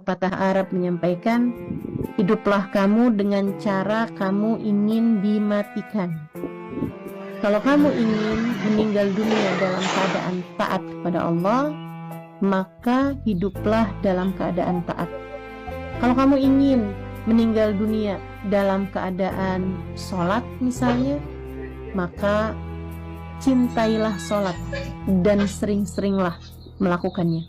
pepatah Arab menyampaikan, hiduplah kamu dengan cara kamu ingin dimatikan. Kalau kamu ingin meninggal dunia dalam keadaan taat kepada Allah, maka hiduplah dalam keadaan taat. Kalau kamu ingin meninggal dunia dalam keadaan sholat misalnya, maka cintailah sholat dan sering-seringlah melakukannya.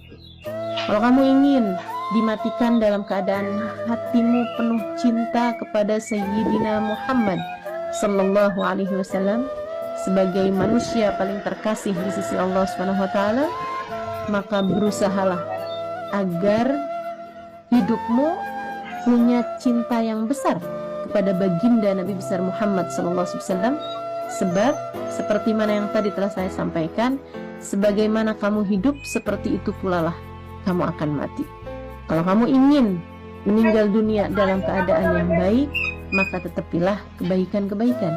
Kalau kamu ingin dimatikan dalam keadaan hatimu penuh cinta kepada Sayyidina Muhammad sallallahu alaihi wasallam sebagai manusia paling terkasih di sisi Allah Subhanahu wa taala, maka berusahalah agar hidupmu punya cinta yang besar kepada baginda Nabi besar Muhammad sallallahu alaihi wasallam. Sebab seperti mana yang tadi telah saya sampaikan, sebagaimana kamu hidup, seperti itu pula lah kamu akan mati. Kalau kamu ingin meninggal dunia dalam keadaan yang baik, maka tetapilah kebaikan-kebaikan.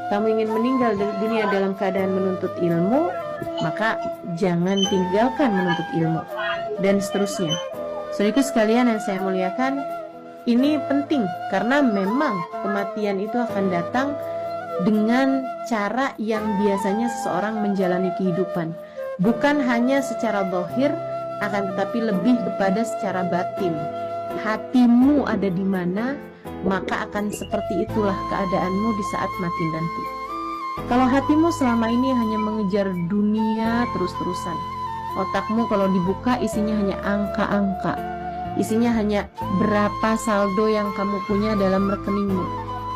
Kamu ingin meninggal dunia dalam keadaan menuntut ilmu, maka jangan tinggalkan menuntut ilmu, dan seterusnya. Saudaraku sekalian yang saya muliakan, ini penting karena memang kematian itu akan datang dengan cara yang biasanya seseorang menjalani kehidupan, bukan hanya secara zahir, akan tetapi lebih kepada secara batin. Hatimu ada di mana, maka akan seperti itulah keadaanmu di saat mati nanti. Kalau hatimu selama ini hanya mengejar dunia terus-terusan, otakmu kalau dibuka isinya hanya angka-angka, isinya hanya berapa saldo yang kamu punya dalam rekeningmu,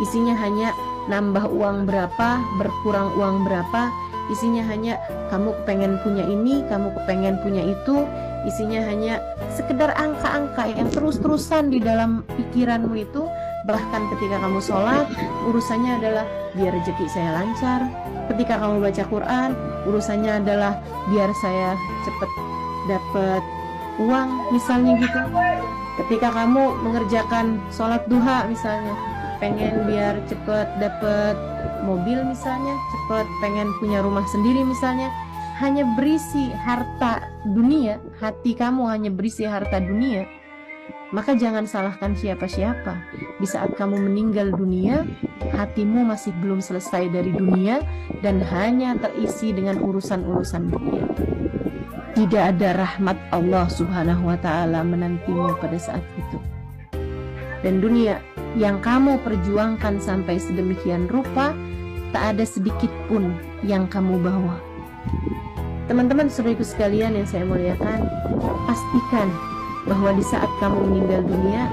isinya hanya nambah uang berapa, berkurang uang berapa, isinya hanya kamu kepengen punya ini, kamu kepengen punya itu, isinya hanya sekedar angka-angka yang terus-terusan di dalam pikiranmu itu. Bahkan ketika kamu sholat, urusannya adalah biar rezeki saya lancar. Ketika kamu baca Quran, urusannya adalah biar saya cepat dapat uang misalnya gitu. Ketika kamu mengerjakan sholat duha misalnya, pengen biar cepet dapet mobil misalnya, cepet pengen punya rumah sendiri misalnya, hanya berisi harta dunia, hati kamu hanya berisi harta dunia, maka jangan salahkan siapa-siapa. Di saat kamu meninggal dunia, hatimu masih belum selesai dari dunia dan hanya terisi dengan urusan-urusan dunia. Tidak ada rahmat Allah Subhanahu wa ta'ala menantimu pada saat itu. Dan dunia yang kamu perjuangkan sampai sedemikian rupa, tak ada sedikit pun yang kamu bawa. Teman-teman saudaraku sekalian yang saya muliakan, pastikan bahwa di saat kamu meninggal dunia,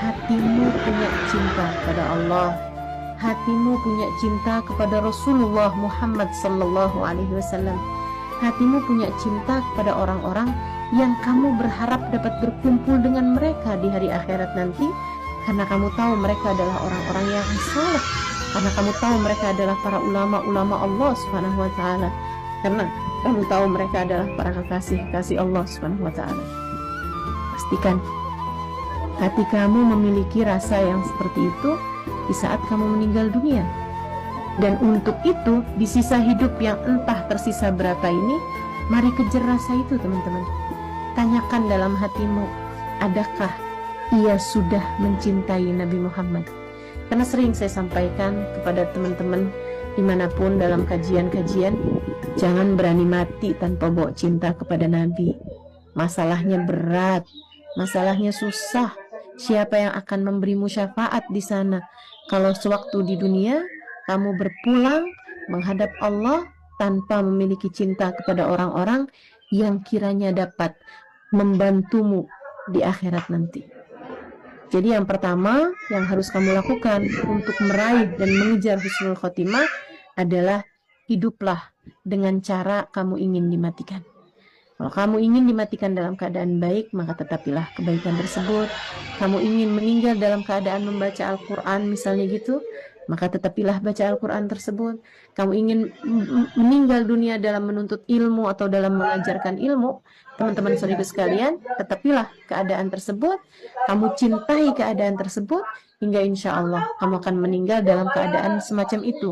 hatimu punya cinta pada Allah, hatimu punya cinta kepada Rasulullah Muhammad sallallahu alaihi wasallam, hatimu punya cinta kepada orang-orang yang kamu berharap dapat berkumpul dengan mereka di hari akhirat nanti. Karena kamu tahu mereka adalah orang-orang yang saleh, karena kamu tahu mereka adalah para ulama-ulama Allah Subhanahu wa ta'ala, karena kamu tahu mereka adalah para kekasih-kekasih Allah Subhanahu wa ta'ala. Pastikan hati kamu memiliki rasa yang seperti itu di saat kamu meninggal dunia. Dan untuk itu, di sisa hidup yang entah tersisa berapa ini, mari kejar rasa itu teman-teman. Tanyakan dalam hatimu, adakah ia sudah mencintai Nabi Muhammad? Karena sering saya sampaikan kepada teman-teman dimanapun dalam kajian-kajian, jangan berani mati tanpa bawa cinta kepada Nabi. Masalahnya berat, masalahnya susah. Siapa yang akan memberimu syafaat di sana? Kalau sewaktu di dunia kamu berpulang menghadap Allah tanpa memiliki cinta kepada orang-orang yang kiranya dapat membantumu di akhirat nanti. Jadi yang pertama yang harus kamu lakukan untuk meraih dan mengejar husnul khotimah adalah hiduplah dengan cara kamu ingin dimatikan. Kalau kamu ingin dimatikan dalam keadaan baik, maka tetapilah kebaikan tersebut. Kamu ingin meninggal dalam keadaan membaca Al-Quran misalnya gitu, maka tetapilah baca Al-Quran tersebut. Kamu ingin meninggal dunia dalam menuntut ilmu atau dalam mengajarkan ilmu, teman-teman saudaraku sekalian, tetapilah keadaan tersebut. Kamu cintai keadaan tersebut, hingga insya Allah kamu akan meninggal dalam keadaan semacam itu.